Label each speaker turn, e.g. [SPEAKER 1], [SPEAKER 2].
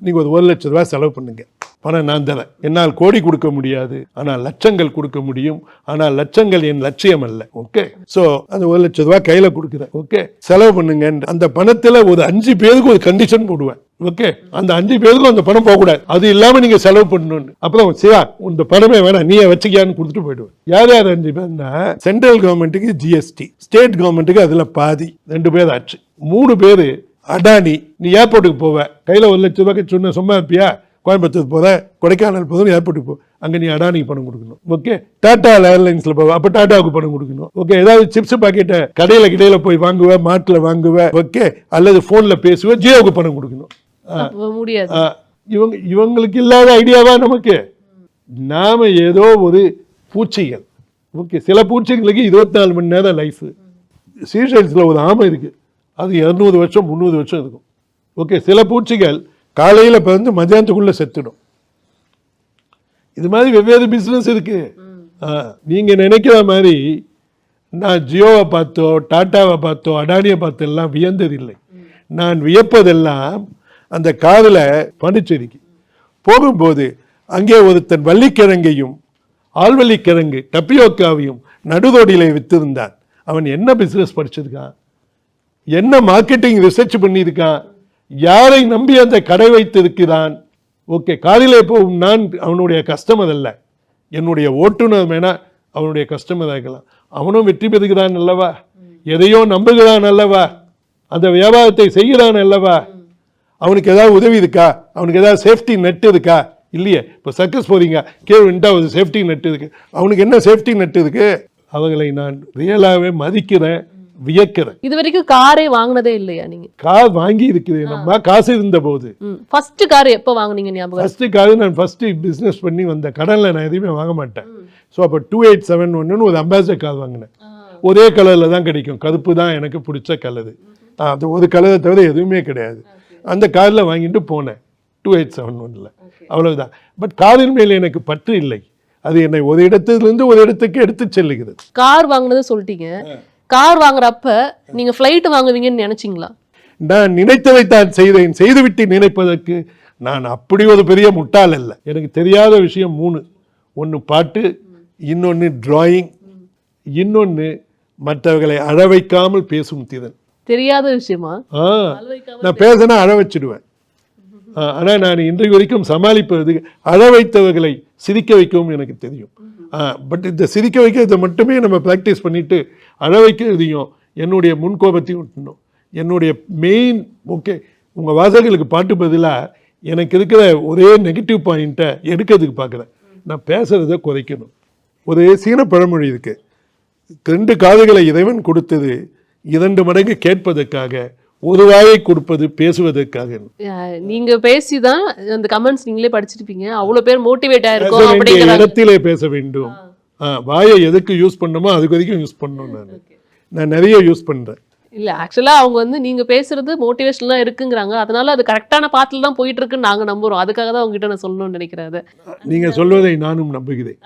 [SPEAKER 1] நீங்கள் ஒரு 1 லட்ச ரூபா செலவு பண்ணுங்க, பணம் நான் தரேன். என்னால் கோடி கொடுக்க முடியாது, ஆனால் லட்சங்கள் கொடுக்க முடியும். ஆனால் லட்சங்கள் என் லட்சியம் அல்ல. ஓகே, ஸோ அந்த 1 லட்ச ரூபா கையில் கொடுக்குறேன். ஓகே, செலவு பண்ணுங்க. அந்த பணத்தில் ஒரு 5 பேருக்கு ஒரு கண்டிஷன் போடுவேன். ஓகே, அந்த 5 பேருக்கும் அந்த பணம் போகக்கூடாது, அது இல்லாமல் நீங்கள் செலவு பண்ணணும். அப்புறம் சிவா இந்த பணமே வேணாம், நீயே வச்சுக்கியான்னு கொடுத்துட்டு போயிடுவேன். யார் யார் 5 பேர்னா, சென்ட்ரல் கவர்மெண்ட்டுக்கு ஜிஎஸ்டி, ஸ்டேட் கவர்மெண்ட்டுக்கு அதில் பாதி 2 பேர் ஆச்சு. 3 பேர் அடானி. நீ ஏர்போர்ட்டுக்கு போவ, கையில் 1 லட்ச ரூபாய்க்கு சொன்ன சும்மா இருப்பியா? கோயம்புத்தூர் போகிற, கொடைக்கானல் போதும், ஏர்போர்ட்டுக்கு போ, அங்கே நீ அடானிக்கு பணம் கொடுக்கணும். ஓகே, டாடா ஏர்லைன்ஸில் போவ, அப்போ டாட்டாவுக்கு பணம் கொடுக்கணும். ஓகே, ஏதாவது சிப்ஸ் பாக்கெட்டை கடையில் போய் வாங்குவேன், மாட்டில் வாங்குவேன். ஓகே, அல்லது ஃபோனில் பேசுவேன், ஜியோவுக்கு பணம் கொடுக்கணும்.
[SPEAKER 2] முடியாது.
[SPEAKER 1] இவங்களுக்கு இல்லாத ஐடியாவா நமக்கு? நாம ஏதோ ஒரு பூச்சிகள். ஓகே, சில பூச்சிகளுக்கு 24 மணி நேரம் லைஃப். சீஷல்ஸில் ஒரு ஆமை இருக்கு, அது 200 வருஷம் 300 வருஷம் இருக்கும். ஓகே, சில பூச்சிகள் காலையில் பிறந்து மத்தியானத்துக்குள்ளே செத்துடும். இது மாதிரி வெவ்வேறு பிஸ்னஸ் இருக்கு. நீங்கள் நினைக்கிற மாதிரி நான் ஜியோவை பார்த்தோ, டாட்டாவை பார்த்தோ, அடானியை பார்த்தோ எல்லாம் வியந்ததில்லை. நான் வியப்பதெல்லாம் அந்த காதில் பனிச்செடிக்கு போகும்போது அங்கே ஒருத்தன் வள்ளிக்கிழங்கையும் ஆழ்வள்ளிக்கிழங்கு டப்பியோக்காவையும் நடுதோடியில் வித்திருந்தான். அவன் என்ன பிஸ்னஸ் படிச்சிருக்கான், என்ன மார்க்கெட்டிங் ரிசர்ச் பண்ணியிருக்கான், யாரை நம்பி அந்த கடை வைத்திருக்கிறான். ஓகே, காரிலே போகும் நான் அவனுடைய கஸ்டமர் அல்ல, என்னுடைய ஓட்டுநர் வேணா அவனுடைய கஸ்டமர் ஆகலாம். அவனும் வெற்றி பெறுகிறான் அல்லவா, எதையோ நம்புகிறான் அல்லவா, அந்த வியாபாரத்தை செய்கிறான் அல்லவா. அவனுக்கு ஏதாவது உதவி இருக்கா, அவனுக்கு ஏதாவது சேஃப்டி நெட் இருக்கா? இல்லையே. இப்போ சர்க்கஸ் போறீங்க, கேள்விட்டா ஒரு சேஃப்டி நெட் இருக்கு, அவனுக்கு என்ன சேஃப்டி நெட் இருக்கு? அவர்களை நான் ரியலாகவே மதிக்கிறேன், வியக்கிறேன்.
[SPEAKER 2] இது வரைக்கும் காரே வாங்கினதே இல்லையா நீங்க?
[SPEAKER 1] கார் வாங்கி இருக்குது நம்ம காசு இருந்த போது.
[SPEAKER 2] ஃபர்ஸ்ட் கார் எப்போ வாங்குனீங்க ஞாபகம்?
[SPEAKER 1] ஃபர்ஸ்ட் கார் நான் ஃபர்ஸ்ட் பிஸ்னஸ் பண்ணி வந்த கடனில் நான் எதையுமே வாங்க மாட்டேன். ஸோ அப்போ 2871 ஒரு அம்பாசிடர் கார் வாங்கினேன். ஒரே கலரில் தான் கிடைக்கும், கருப்பு தான் எனக்கு பிடிச்ச கலரு. அது ஒரு கலரை தவிர எதுவுமே கிடையாது. அந்த காரில் வாங்கிட்டு போனேன் 2871. அவ்வளவுதான். பட் காரின் மேல் எனக்கு பற்று இல்லை, அது என்னை ஒரு இடத்திலிருந்து ஒரு இடத்துக்கு எடுத்து செல்லுகிறது.
[SPEAKER 2] கார் வாங்கினது சொல்லிட்டீங்க, கார் வாங்குறப்ப நீங்க ஃப்ளைட் வாங்குவீங்கன்னு நினைச்சீங்களா?
[SPEAKER 1] நான் நினைத்ததை தான் செய்தேன், செய்துவிட்டு நினைப்பதற்கு நான் அப்படி ஒரு பெரிய முட்டாள் அல்ல. எனக்கு தெரியாத விஷயம் 3. ஒன்று பாட்டு, இன்னொன்று டிராயிங், இன்னொன்று மற்றவர்களை அழ வைக்காமல் பேசும் திறன்.
[SPEAKER 2] தெரியாத விஷயமா?
[SPEAKER 1] நான் பேசினா அழ வச்சிடுவேன். ஆனால் நான் இன்றைக்கு வரைக்கும் சமாளிப்பது அழ வைத்தவர்களை சிரிக்க வைக்கவும் எனக்கு தெரியும். பட் இந்த சிரிக்க வைக்கிறதை மட்டுமே நம்ம ப்ராக்டிஸ் பண்ணிட்டு அழ வைக்கிறதையும் என்னுடைய முன்கோபத்தையும் விட்டணும். என்னுடைய மெயின் ஓகே, உங்கள் வாசகர்களுக்கு பாட்டு பதிலாக எனக்கு இருக்கிற ஒரே நெகட்டிவ் பாயிண்ட்டை எடுக்கிறதுக்கு பார்க்குறேன். நான் பேசுகிறத குறைக்கணும். ஒரு சீன பழமொழி இருக்கு, 2 காதுகளை இறைவன் கொடுத்தது 2 மடங்கு கேட்பதற்காக, ஒரு வாயை கொடுப்பது பேசுவதற்காக.
[SPEAKER 2] நீங்க பேசிதான் அந்த கமெண்ட்ஸ் நீங்களே படிச்சிருப்பீங்க, அவ்வளவு பேர் மோட்டிவேட் ஆயிருக்கும். அப்படிங்கிற
[SPEAKER 1] இடத்திலே பேச வேண்டும். வாயை எதுக்கு யூஸ் பண்ணணுமோ அதுக்கு வரைக்கும் யூஸ் பண்ணணும். நான் நிறைய யூஸ் பண்றேன்.
[SPEAKER 2] இல்ல ஆக்சுவலா அவங்க வந்து நீங்க பேசுறது மோட்டிவேஷனலா இருக்குங்கிறாங்க, அதனால அது கரெக்டான பாத்துல தான் போயிட்டு இருக்குன்னு நாங்க நம்புறோம். அதுக்காக தான் உங்ககிட்ட நான் சொல்லணும்னு நினைக்கிறேன்.
[SPEAKER 1] நீங்க சொல்வதை நானும் நம்புகிறேன்.